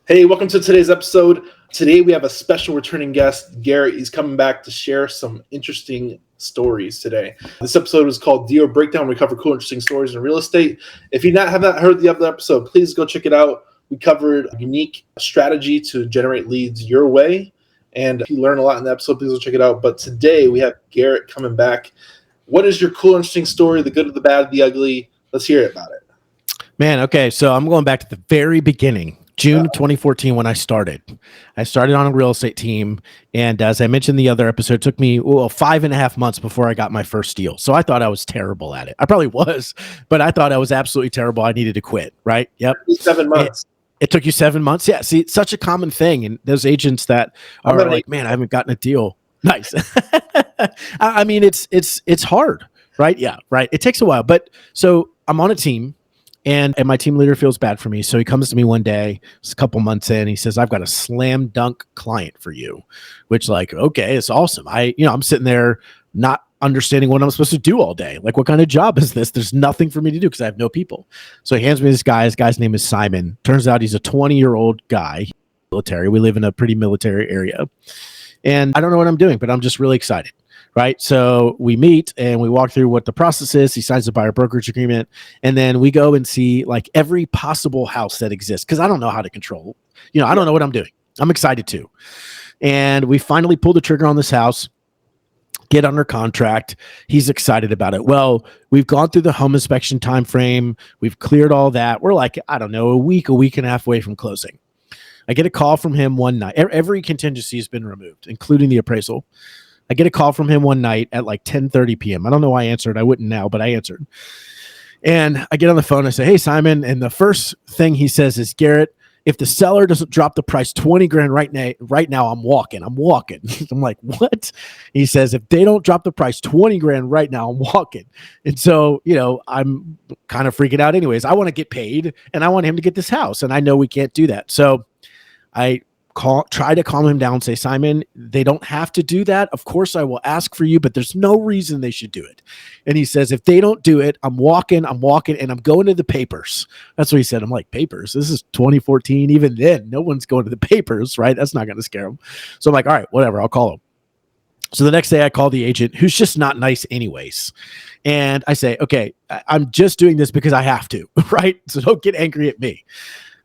Hey, welcome to today's episode. Today we have a special returning guest, Garrett. He's coming back to share some interesting stories today. This episode is called Deal Breakdown. We cover cool, interesting stories in real estate. If you have not heard the other episode, please go check it out. We covered a unique strategy to generate leads your way. And if you learn a lot in the episode, please go check it out. But today we have Garrett coming back. What is your cool, interesting story, the good, the bad, the ugly? Let's hear about it. Man, okay, so I'm going back to the very beginning. June 2014 when I started. I started on a real estate team, and as I mentioned in the other episode, it took me 5.5 months before I got my first deal. So I thought I was terrible at it. I probably was, but I thought I was absolutely terrible. I needed to quit, right? Yep. 7 months. It took you 7 months? Yeah, see, it's such a common thing, and those agents that are like, man, I haven't gotten a deal. Nice. I mean, it's hard, right? Yeah, right. It takes a while, but so I'm on a team. And my team leader feels bad for me. So he comes to me one day, it's a couple months in, he says, I've got a slam dunk client for you, which okay, it's awesome. I'm sitting there not understanding what I'm supposed to do all day. Like, what kind of job is this? There's nothing for me to do because I have no people. So he hands me this guy. His guy's name is Simon. Turns out he's a 20-year-old guy, military. We live in a pretty military area. And I don't know what I'm doing, but I'm just really excited. Right. So we meet and we walk through what the process is. He signs the buyer brokerage agreement. And then we go and see like every possible house that exists. Cause I don't know how to control, I don't know what I'm doing. I'm excited to. And we finally pull the trigger on this house, get under contract. He's excited about it. Well, we've gone through the home inspection time frame. We've cleared all that. We're like, I don't know, a week and a half away from closing. I get a call from him one night. Every contingency has been removed, including the appraisal. I get a call from him one night at like 10:30 p.m. I don't know why I answered. I wouldn't now, but I answered. And I get on the phone. I say, hey, Simon. And the first thing he says is, Garrett, if the seller doesn't drop the price 20 grand right now, I'm walking. I'm like, what? He says, if they don't drop the price 20 grand right now, I'm walking. And so, I'm kind of freaking out anyways. I want to get paid and I want him to get this house. And I know we can't do that. So I try to calm him down, say, Simon, they don't have to do that. Of course I will ask for you, but there's no reason they should do it. And he says, if they don't do it, I'm walking and I'm going to the papers. That's what he said. I'm like, papers? This is 2014. Even then, no one's going to the papers, right? That's not going to scare him. So I'm like, all right, whatever, I'll call him. So the next day I call the agent, who's just not nice anyways. And I say, okay, I'm just doing this because I have to, right? So don't get angry at me.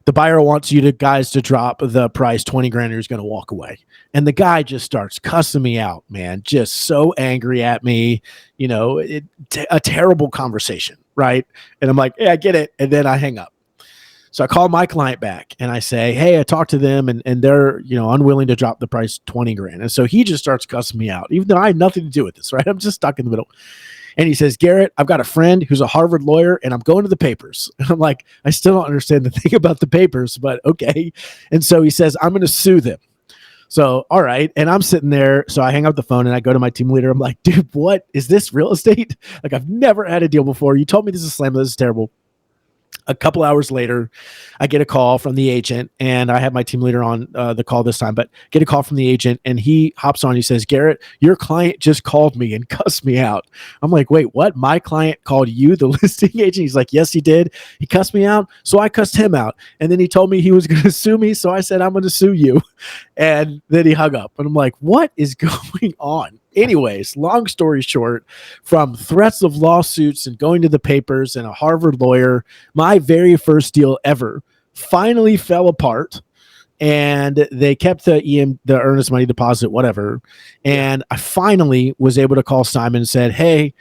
The buyer wants you guys to drop the price 20 grand or he's going to walk away. And the guy just starts cussing me out, man, just so angry at me, a terrible conversation. Right. And I'm like, yeah, I get it. And then I hang up. So I call my client back and I say, hey, I talked to them and they're, unwilling to drop the price 20 grand. And so he just starts cussing me out, even though I had nothing to do with this. Right. I'm just stuck in the middle. And he says, Garrett, I've got a friend who's a Harvard lawyer and I'm going to the papers. And I'm like, I still don't understand the thing about the papers, but okay. And so he says, I'm going to sue them. So, all right. And I'm sitting there. So I hang up the phone and I go to my team leader. I'm like, dude, what is this real estate? Like, I've never had a deal before. You told me this is slam. This is terrible. A couple hours later, I get a call from the agent, and I have my team leader on the call this time, but get a call from the agent, and he hops on. He says, Garrett, your client just called me and cussed me out. I'm like, wait, what? My client called you, the listing agent? He's like, yes, he did. He cussed me out, so I cussed him out. And then he told me he was going to sue me, so I said, I'm going to sue you. And then he hung up, and I'm like, what is going on? Anyways, long story short, from threats of lawsuits and going to the papers and a Harvard lawyer, my very first deal ever finally fell apart, and they kept the earnest money deposit, whatever. And I finally was able to call Simon and said, hey,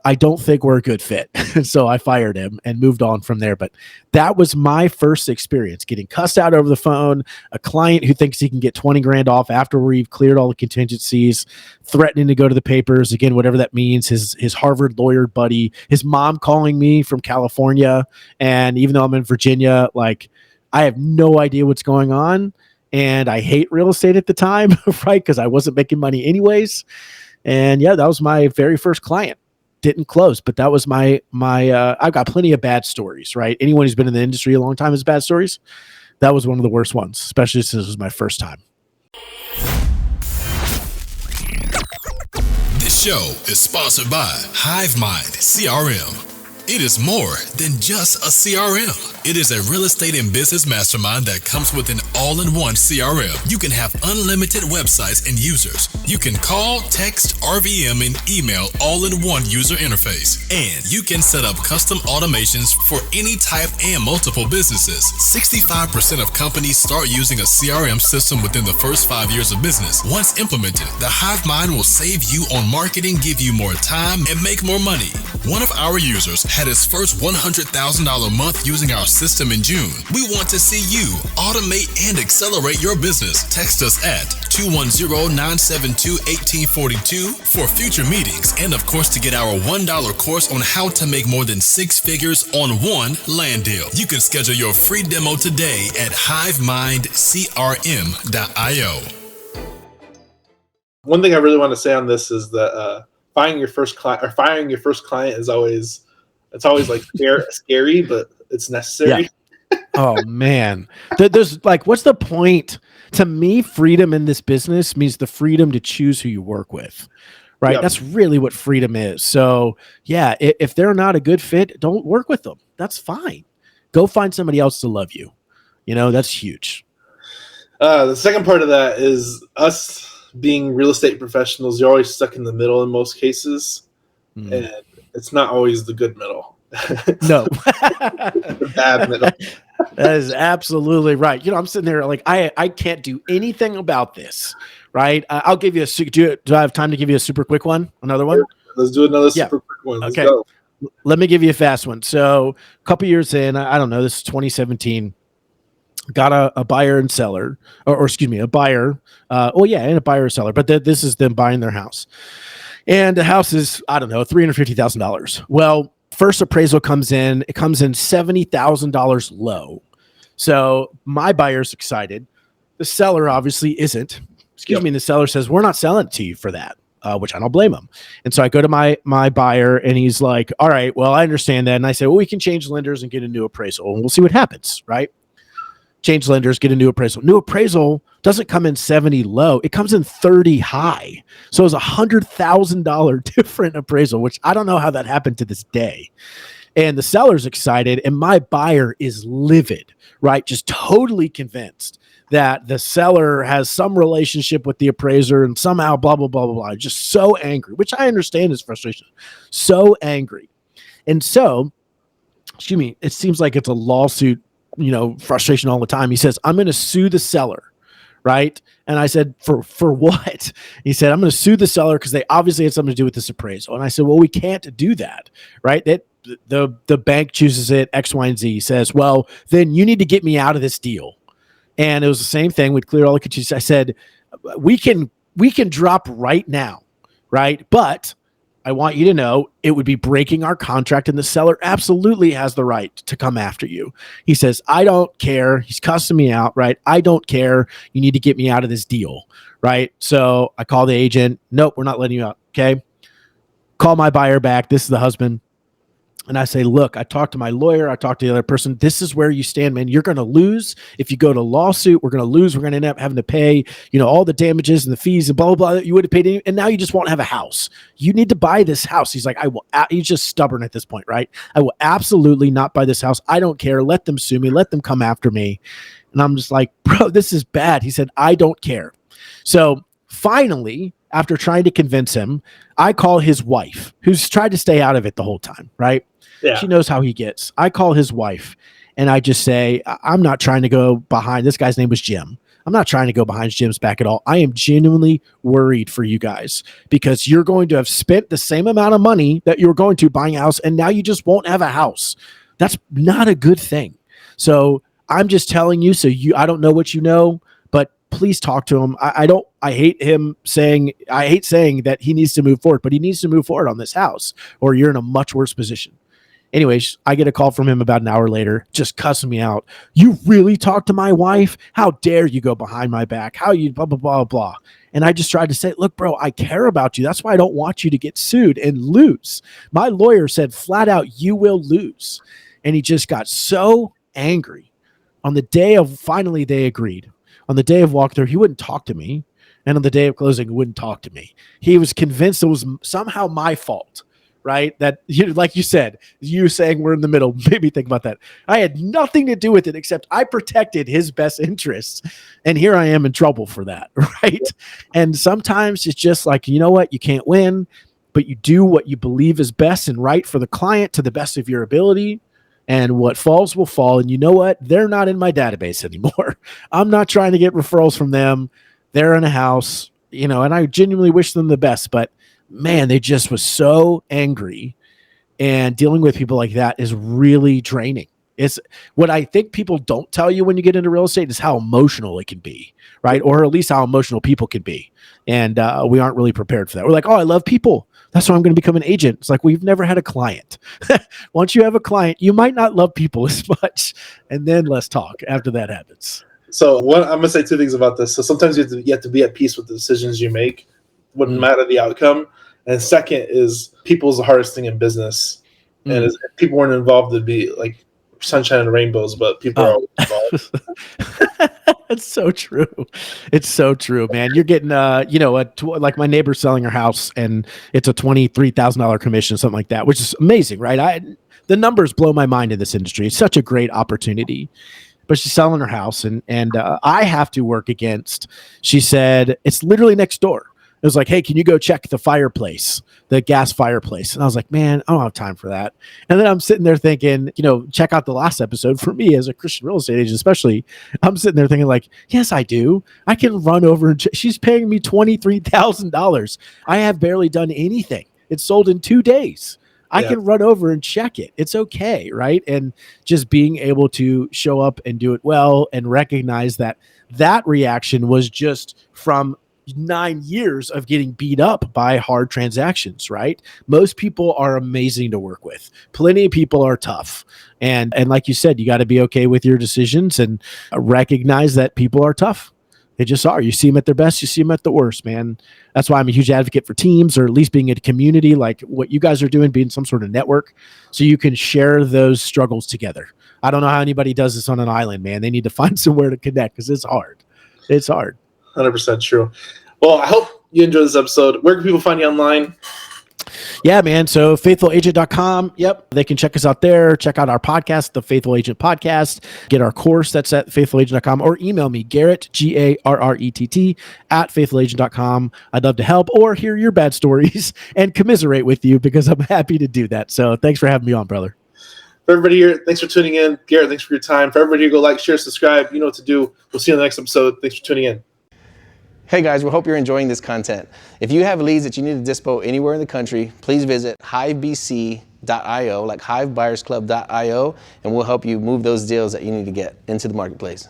I don't think we're a good fit. So I fired him and moved on from there. But that was my first experience, getting cussed out over the phone, a client who thinks he can get 20 grand off after we've cleared all the contingencies, threatening to go to the papers, again, whatever that means, his Harvard lawyer buddy, his mom calling me from California. And even though I'm in Virginia, like, I have no idea what's going on. And I hate real estate at the time, right? Because I wasn't making money anyways. And yeah, that was my very first client. Didn't close, but that was my I've got plenty of bad stories, right? Anyone who's been in the industry a long time has bad stories. That was one of the worst ones, especially since it was my first time. This show is sponsored by HiveMind CRM. It is more than just a CRM. It is a real estate and business mastermind that comes with an all-in-one CRM. You can have unlimited websites and users. You can call, text, RVM, and email all in one user interface. And you can set up custom automations for any type and multiple businesses. 65% of companies start using a CRM system within the first 5 years of business. Once implemented, the HiveMind will save you on marketing, give you more time, and make more money. One of our users had his first $100,000 month using our system in June. We want to see you automate and accelerate your business. Text us at 210-972-1842 for future meetings, and of course to get our $1 course on how to make more than 6 figures on one land deal. You can schedule your free demo today at hivemindcrm.io. One thing I really want to say on this is that firing your first client is always like scary, but it's necessary. Yeah. Oh man, there's like, what's the point? To me, freedom in this business means the freedom to choose who you work with, right? Yep. That's really what freedom is. So yeah, if they're not a good fit, don't work with them. That's fine. Go find somebody else to love you. You know, that's huge. The second part of that is us being real estate professionals. You're always stuck in the middle in most cases, and it's not always the good middle. No. The bad middle. That is absolutely right. You know, I'm sitting there like, I can't do anything about this, right? I'll give you do I have time to give you a super quick one? Another one? Let's do another super quick one. Let's okay. Go. Let me give you a fast one. So a couple years in, I don't know, this is 2017, got a buyer and seller, or excuse me, a buyer. And a buyer or seller, but this is them buying their house. And the house is, I don't know, $350,000. Well, first appraisal comes in, it comes in $70,000 low. So my buyer's excited. The seller obviously isn't. Excuse me. And the seller says, we're not selling it to you for that, which I don't blame him. And so I go to my buyer and he's like, all right, well, I understand that. And I say, well, we can change lenders and get a new appraisal and we'll see what happens, right? Change lenders, get a new appraisal. New appraisal doesn't come in 70 low. It comes in 30 high. So it's $100,000 different appraisal, which I don't know how that happened to this day. And the seller's excited and my buyer is livid, right? Just totally convinced that the seller has some relationship with the appraiser and somehow blah, blah, blah, blah, blah. Just so angry, which I understand his frustration. So angry. And so, excuse me, it seems like it's a lawsuit, you know, frustration all the time. He says, I'm going to sue the seller. Right. And I said, for what? He said, I'm going to sue the seller because they obviously had something to do with this appraisal. And I said, well, we can't do that. Right. That the bank chooses it, X, Y, and Z. He says, well, then you need to get me out of this deal. And it was the same thing. We'd clear all the contingencies. I said, we can drop right now. Right. But I want you to know it would be breaking our contract and the seller absolutely has the right to come after you. He says, I don't care. He's cussing me out, right? I don't care. You need to get me out of this deal, right? So I call the agent. Nope, we're not letting you out, okay? Call my buyer back. This is the husband. And I say, look, I talked to my lawyer. I talked to the other person. This is where you stand, man. You're going to lose. If you go to lawsuit, we're going to lose. We're going to end up having to pay, you know, all the damages and the fees and blah, blah, blah that you would have paid. And now you just won't have a house. You need to buy this house. He's like, he's just stubborn at this point, right? I will absolutely not buy this house. I don't care. Let them sue me. Let them come after me. And I'm just like, bro, this is bad. He said, I don't care. So finally, after trying to convince him, I call his wife, who's tried to stay out of it the whole time, right? Yeah. She knows how he gets. I call his wife and I just say, I'm not trying to go behind. This guy's name was Jim. I'm not trying to go behind Jim's back at all. I am genuinely worried for you guys because you're going to have spent the same amount of money that you were going to buying a house and now you just won't have a house. That's not a good thing. So I'm just telling you, I don't know what you know, but please talk to him. I hate saying that he needs to move forward, but he needs to move forward on this house or you're in a much worse position. Anyways, I get a call from him about an hour later, just cussing me out. You really talked to my wife? How dare you go behind my back? How you blah, blah, blah, blah. And I just tried to say, look, bro, I care about you. That's why I don't want you to get sued and lose. My lawyer said flat out, you will lose. And he just got so angry. On the day of, finally they agreed. On the day of walkthrough, he wouldn't talk to me. And on the day of closing, he wouldn't talk to me. He was convinced it was somehow my fault. right? That, like you said, you saying we're in the middle made me think about that. I had nothing to do with it except I protected his best interests. And here I am in trouble for that, right? And sometimes it's just like, you know what? You can't win, but you do what you believe is best and right for the client to the best of your ability. And what falls will fall. And you know what? They're not in my database anymore. I'm not trying to get referrals from them. They're in a house, and I genuinely wish them the best. But man, they just was so angry. And dealing with people like that is really draining. It's what I think people don't tell you when you get into real estate is how emotional it can be, right? Or at least how emotional people can be. And we aren't really prepared for that. We're like, oh, I love people. That's why I'm going to become an agent. It's like, we've never had a client. Once you have a client, you might not love people as much. And then let's talk after that happens. So I'm going to say two things about this. So sometimes you have to be at peace with the decisions you make. Wouldn't matter the outcome. And second is people is the hardest thing in business. And if people weren't involved, it'd be like sunshine and rainbows, but people are always involved. It's so true. It's so true, man. You're getting, like my neighbor's selling her house and it's a $23,000 commission, something like that, which is amazing, right? The numbers blow my mind in this industry. It's such a great opportunity. But she's selling her house and I have to work against, she said, it's literally next door. It was like, hey, can you go check the fireplace, the gas fireplace? And I was like, man, I don't have time for that. And then I'm sitting there thinking, check out the last episode. For me as a Christian real estate agent, especially, I'm sitting there thinking like, yes, I do. I can run over and she's paying me $23,000. I have barely done anything. It's sold in 2 days. I can run over and check it. It's okay, right? And just being able to show up and do it well and recognize that reaction was just from 9 years of getting beat up by hard transactions, right? Most people are amazing to work with. Plenty of people are tough. And like you said, you got to be okay with your decisions and recognize that people are tough. They just are. You see them at their best, you see them at the worst, man. That's why I'm a huge advocate for teams, or at least being in a community like what you guys are doing, being some sort of network, so you can share those struggles together. I don't know how anybody does this on an island, man. They need to find somewhere to connect because it's hard. It's hard. 100% true. Well, I hope you enjoyed this episode. Where can people find you online? Yeah, man. So faithfulagent.com. Yep. They can check us out there. Check out our podcast, the Faithful Agent Podcast. Get our course that's at faithfulagent.com, or email me, Garrett, Garrett, at faithfulagent.com. I'd love to help or hear your bad stories and commiserate with you because I'm happy to do that. So thanks for having me on, brother. For everybody here, thanks for tuning in. Garrett, thanks for your time. For everybody here, go like, share, subscribe. You know what to do. We'll see you in the next episode. Thanks for tuning in. Hey guys, we hope you're enjoying this content. If you have leads that you need to dispo anywhere in the country, please visit hivebc.io, like hivebuyersclub.io, and we'll help you move those deals that you need to get into the marketplace.